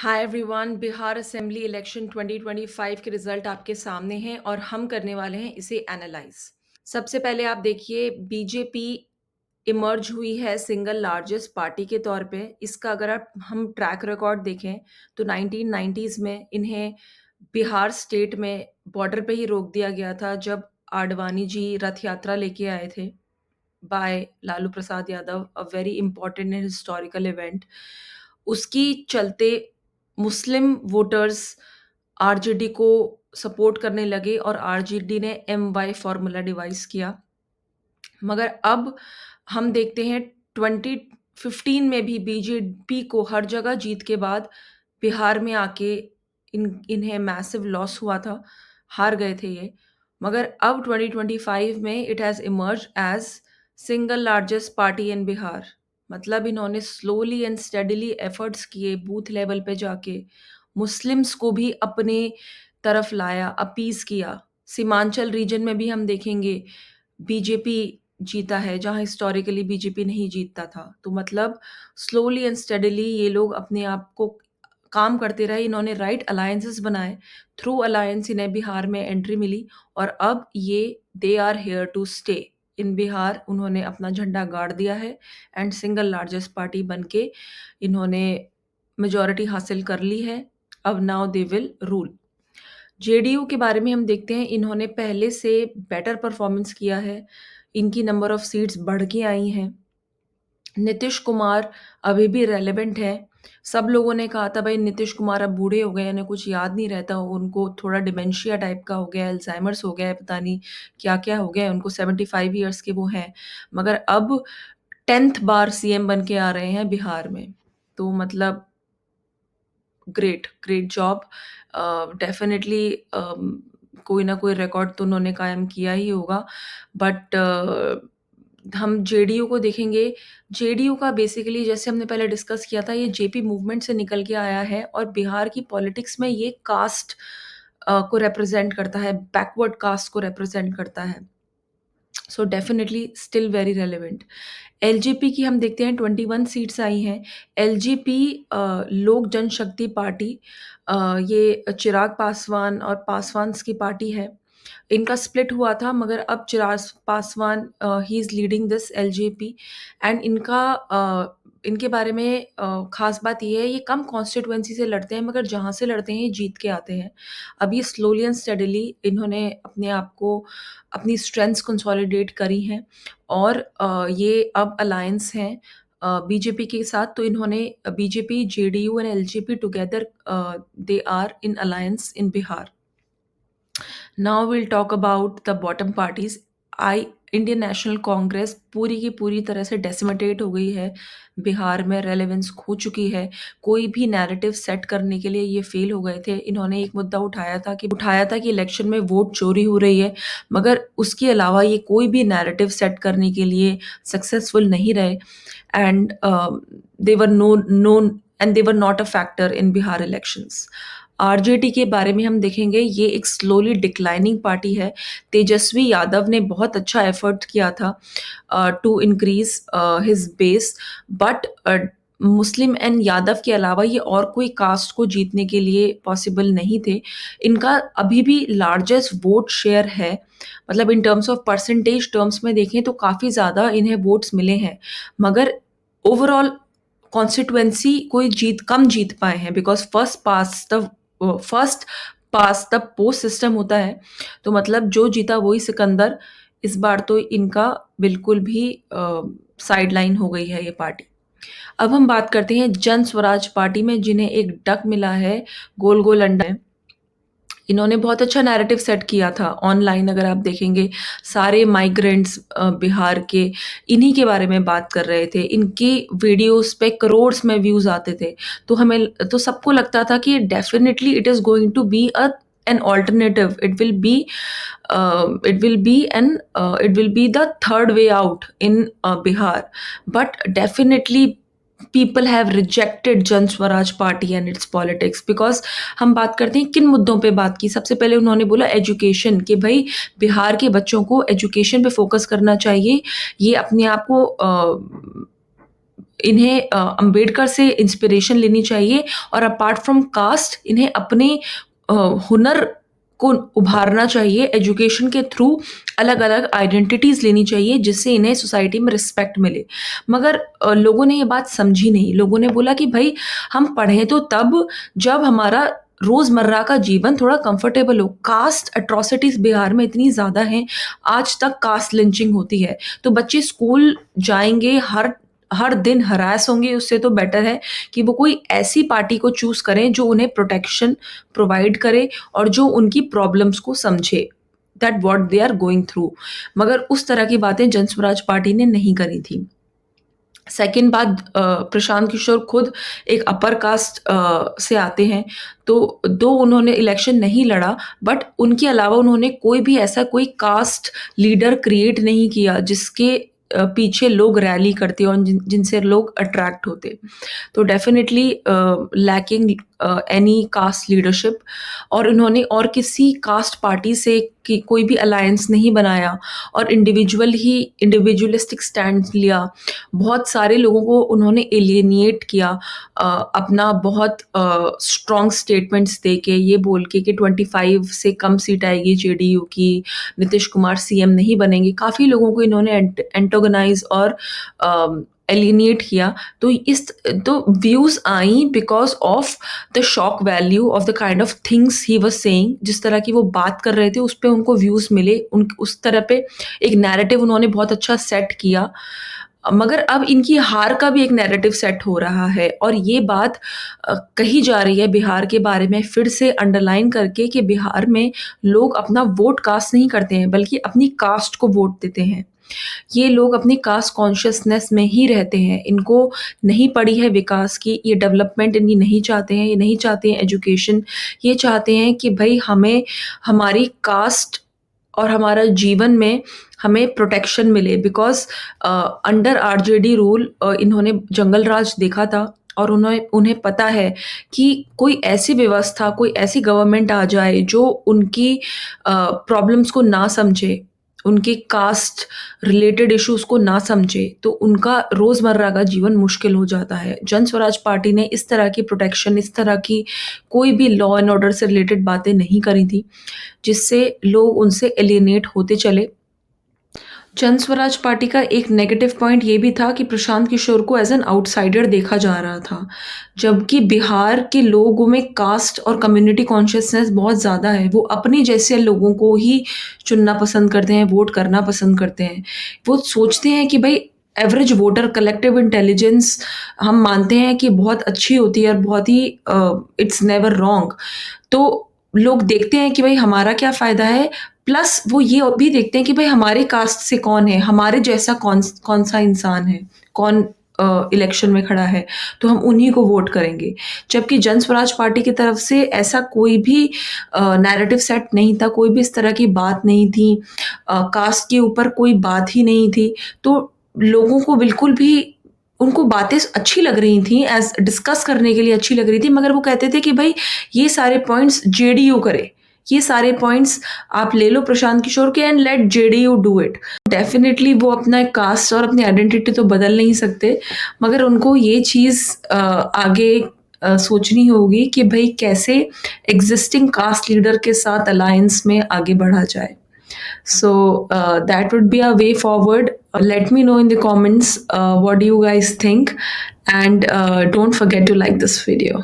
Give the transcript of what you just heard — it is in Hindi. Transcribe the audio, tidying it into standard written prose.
Hi everyone, Bihar assembly election 2025 के रिजल्ट आपके सामने हैं और हम करने वाले हैं इसे एनालाइज। सबसे पहले आप देखिए, बीजेपी इमर्ज हुई है सिंगल लार्जेस्ट पार्टी के तौर पे। इसका अगर हम ट्रैक रिकॉर्ड देखें तो 1990s में इन्हें बिहार स्टेट में बॉर्डर पे ही रोक दिया गया था, जब आडवाणी जी रथ यात्रा लेके आए थे by Lalu Prasad Yadav, a very important and historical event. उसकी चलते मुस्लिम वोटर्स आरजेडी को सपोर्ट करने लगे और आरजेडी ने एम वाई फॉर्मूला डिवाइस किया। मगर अब हम देखते हैं 2015 में भी बीजेपी को हर जगह जीत के बाद बिहार में आके इन्हें मैसिव लॉस हुआ था, हार गए थे ये। मगर अब 2025 में it has emerge as single largest party in Bihar. मतलब इन्होंने स्लोली एंड स्टेडीली एफर्ट्स किए, बूथ लेवल पे जाके मुस्लिम्स को भी अपने तरफ लाया, अपीज किया। सीमांचल रीजन में भी हम देखेंगे बीजेपी जीता है जहां हिस्टोरिकली बीजेपी नहीं जीतता था। तो मतलब स्लोली एंड स्टेडीली ये लोग अपने आप को काम करते रहे। इन्होंने राइट अलायंसेस बनाए, थ्रू अलायंस इन्हें बिहार में एंट्री मिली और अब ये they are here to stay in Bihar. उन्होंने अपना झंडा गाड़ दिया है एंड सिंगल लार्जेस्ट पार्टी बन के इन्होंने मेजॉरिटी हासिल कर ली है। अब now they will rule. JDU के बारे में हम देखते हैं, इन्होंने पहले से बेटर परफॉर्मेंस किया है, इनकी नंबर ऑफ सीट्स बढ़ के आई हैं। नीतीश कुमार अभी भी रेलेवेंट है। सब लोगों ने कहा था भाई नीतीश कुमार अब बूढ़े हो गए हैं, इन्हें कुछ याद नहीं रहता, उनको थोड़ा डिमेंशिया टाइप का हो गया है, अल्जाइमर्स हो गया है, पता नहीं क्या क्या हो गया है उनको। 75 ईयर्स के वो हैं, मगर अब 10th बार सीएम बन के आ रहे हैं बिहार में। तो मतलब ग्रेट ग्रेट जॉब। डेफिनेटली कोई ना कोई रिकॉर्ड तो उन्होंने कायम किया ही होगा। बट हम जेडीयू को देखेंगे। जेडीयू का बेसिकली जैसे हमने पहले डिस्कस किया था, ये जेपी मूवमेंट से निकल के आया है और बिहार की पॉलिटिक्स में ये कास्ट को रिप्रेजेंट करता है, बैकवर्ड कास्ट को रिप्रेजेंट करता है। So definitely still very relevant. LJP की हम देखते हैं 21 सीट्स आई हैं। एलजेपी लोक जनशक्ति पार्टी, ये चिराग पासवान और पासवान्स की पार्टी है। इनका स्प्लिट हुआ था, मगर अब Chirag Paswan he is leading this LJP. And इनके बारे में खास बात ये है, ये कम कॉन्स्टिट्यूएंसी से लड़ते हैं, मगर जहाँ से लड़ते हैं ये जीत के आते हैं। अब ये स्लोली एंड स्टेडीली इन्होंने अपने आप को, अपनी स्ट्रेंथ्स कंसोलिडेट करी हैं और ये अब अलायंस हैं बीजेपी के साथ। तो इन्होंने BJP, JDU and LJP together they are in alliance in Bihar. Now will talk about the bottom parties. I Indian National Congress पूरी की पूरी तरह से डेसिमेटेट हो गई है, बिहार में रेलेवेंस खो चुकी है। कोई भी नैरेटिव सेट करने के लिए ये फेल हो गए थे। इन्होंने एक मुद्दा उठाया था कि इलेक्शन में वोट चोरी हो रही है, मगर उसके अलावा ये कोई भी नैरेटिव सेट करने के लिए सक्सेसफुल नहीं रहे। And they were known and they were not a factor in Bihar elections. RJD के बारे में हम देखेंगे, ये एक स्लोली डिक्लाइनिंग पार्टी है। तेजस्वी यादव ने बहुत अच्छा एफर्ट किया था to increase his base, but Muslim and Yadav के अलावा ये और कोई कास्ट को जीतने के लिए पॉसिबल नहीं थे। इनका अभी भी लार्जेस्ट वोट शेयर है, मतलब in terms of percentage terms में देखें तो काफ़ी ज़्यादा इन्हें वोट्स मिले हैं, मगर ओवरऑल कॉन्स्टिट्युएंसी कोई कम जीत पाए हैं, because first pass the post system होता है। तो मतलब जो जीता वही सिकंदर। इस बार तो इनका बिल्कुल भी साइड लाइन हो गई है ये पार्टी। अब हम बात करते हैं जन स्वराज पार्टी में, जिन्हें एक डक मिला है, गोल गोल अंडा है। इन्होंने बहुत अच्छा नैरेटिव सेट किया था ऑनलाइन। अगर आप देखेंगे, सारे माइग्रेंट्स बिहार के इन्हीं के बारे में बात कर रहे थे। इनकी वीडियोस पे करोड़्स में व्यूज आते थे। तो सबको लगता था कि definitely it is going to be an alternative. It will be the third way out in Bihar. But definitely people have rejected जन Swaraj party and it's politics, because हम बात करते हैं किन मुद्दों पे बात की। सबसे पहले उन्होंने बोला एजुकेशन, कि भाई बिहार के बच्चों को एजुकेशन पे फोकस करना चाहिए। ये अपने आप को इन्हें अंबेडकर से इंस्पिरेशन लेनी चाहिए और अपार्ट फ्रॉम कास्ट इन्हें अपने हुनर को उभारना चाहिए। एजुकेशन के थ्रू अलग अलग आइडेंटिटीज़ लेनी चाहिए जिससे इन्हें सोसाइटी में रिस्पेक्ट मिले। मगर लोगों ने ये बात समझी नहीं। लोगों ने बोला कि भाई हम पढ़ें तो तब जब हमारा रोज़मर्रा का जीवन थोड़ा कंफर्टेबल हो। कास्ट एट्रोसिटीज़ बिहार में इतनी ज़्यादा हैं, आज तक कास्ट लिंचिंग होती है। तो बच्चे स्कूल जाएँगे, हर हर दिन हरास होंगे, उससे तो बेटर है कि वो कोई ऐसी पार्टी को चूज़ करें जो उन्हें प्रोटेक्शन प्रोवाइड करे और जो उनकी प्रॉब्लम्स को समझे, that what they are going through. मगर उस तरह की बातें जन स्वराज पार्टी ने नहीं करी थी। सेकंड बात, प्रशांत किशोर खुद एक अपर कास्ट से आते हैं, तो दो उन्होंने इलेक्शन नहीं लड़ा, बट उनके अलावा उन्होंने कोई भी ऐसा कोई कास्ट लीडर क्रिएट नहीं किया जिसके पीछे लोग रैली करते और जिनसे लोग अट्रैक्ट होते। तो definitely lacking any caste leadership. और उन्होंने और किसी कास्ट पार्टी से कि कोई भी अलायंस नहीं बनाया और इंडिविजुअलिस्टिक स्टैंड लिया। बहुत सारे लोगों को उन्होंने एलियनेट किया, अपना बहुत स्ट्रॉन्ग स्टेटमेंट्स दे के, ये बोल के कि 25 से कम सीट आएगी जेडीयू की, नीतीश कुमार सीएम नहीं बनेंगे। काफ़ी लोगों को इन्होंने एंटोगनाइज और एलिनेट किया। तो views I because of the shock value of the kind of things he was saying. जिस तरह की वो बात कर रहे थे उस पे उनको व्यूज़ मिले, उस तरह पे एक नैरेटिव उन्होंने बहुत अच्छा सेट किया। मगर अब इनकी हार का भी एक नैरेटिव सेट हो रहा है और ये बात कही जा रही है बिहार के बारे में फिर से अंडरलाइन करके कि बिहार में लोग अपना वोट कास्ट नहीं करते हैं बल्कि अपनी कास्ट को वोट देते हैं। ये लोग अपनी कास्ट कॉन्शियसनेस में ही रहते हैं। इनको नहीं पड़ी है विकास की, ये डेवलपमेंट इनकी नहीं चाहते हैं, ये नहीं चाहते हैं एजुकेशन। ये चाहते हैं कि भई हमें हमारी कास्ट और हमारा जीवन में हमें प्रोटेक्शन मिले बिकॉज़ अंडर आरजेडी रूल इन्होंने जंगल राज देखा था और उन्हें पता है कि कोई ऐसी व्यवस्था, कोई ऐसी गवर्नमेंट आ जाए जो उनकी प्रॉब्लम्स को ना समझे, उनके कास्ट रिलेटेड इश्यूज़ को ना समझे, तो उनका रोज़मर्रा का जीवन मुश्किल हो जाता है। जन स्वराज पार्टी ने इस तरह की प्रोटेक्शन, इस तरह की कोई भी लॉ एंड ऑर्डर से रिलेटेड बातें नहीं करी थी, जिससे लोग उनसे एलियनेट होते चले। जन स्वराज पार्टी का एक नेगेटिव पॉइंट ये भी था कि प्रशांत किशोर को एज़ एन आउटसाइडर देखा जा रहा था, जबकि बिहार के लोगों में कास्ट और कम्युनिटी कॉन्शियसनेस बहुत ज़्यादा है। वो अपने जैसे लोगों को ही चुनना पसंद करते हैं, वोट करना पसंद करते हैं। वो सोचते हैं कि भई एवरेज वोटर कलेक्टिव इंटेलिजेंस हम मानते हैं कि बहुत अच्छी होती है और बहुत ही इट्स नेवर रॉन्ग। तो लोग देखते हैं कि भई हमारा क्या फ़ायदा है, प्लस वो ये भी देखते हैं कि भाई हमारे कास्ट से कौन है, हमारे जैसा कौन सा इंसान है, कौन इलेक्शन में खड़ा है, तो हम उन्हीं को वोट करेंगे। जबकि जन स्वराज पार्टी की तरफ से ऐसा कोई भी नैरेटिव सेट नहीं था, कोई भी इस तरह की बात नहीं थी, कास्ट के ऊपर कोई बात ही नहीं थी। तो लोगों को बिल्कुल भी उनको बातें अच्छी लग रही थी, एज़ डिस्कस करने के लिए अच्छी लग रही थी, मगर वो कहते थे कि भाई ये सारे पॉइंट्स जेडीयू करे, ये सारे पॉइंट्स आप ले लो प्रशांत किशोर के and let JDU do it. Definitely वो अपना कास्ट और अपनी आइडेंटिटी तो बदल नहीं सकते, मगर उनको ये चीज़ आगे सोचनी होगी कि भाई कैसे एग्जिस्टिंग कास्ट लीडर के साथ अलायंस में आगे बढ़ा जाए। So that would be a way forward. Let me know in the comments what do you guys think, and don't forget to like this video.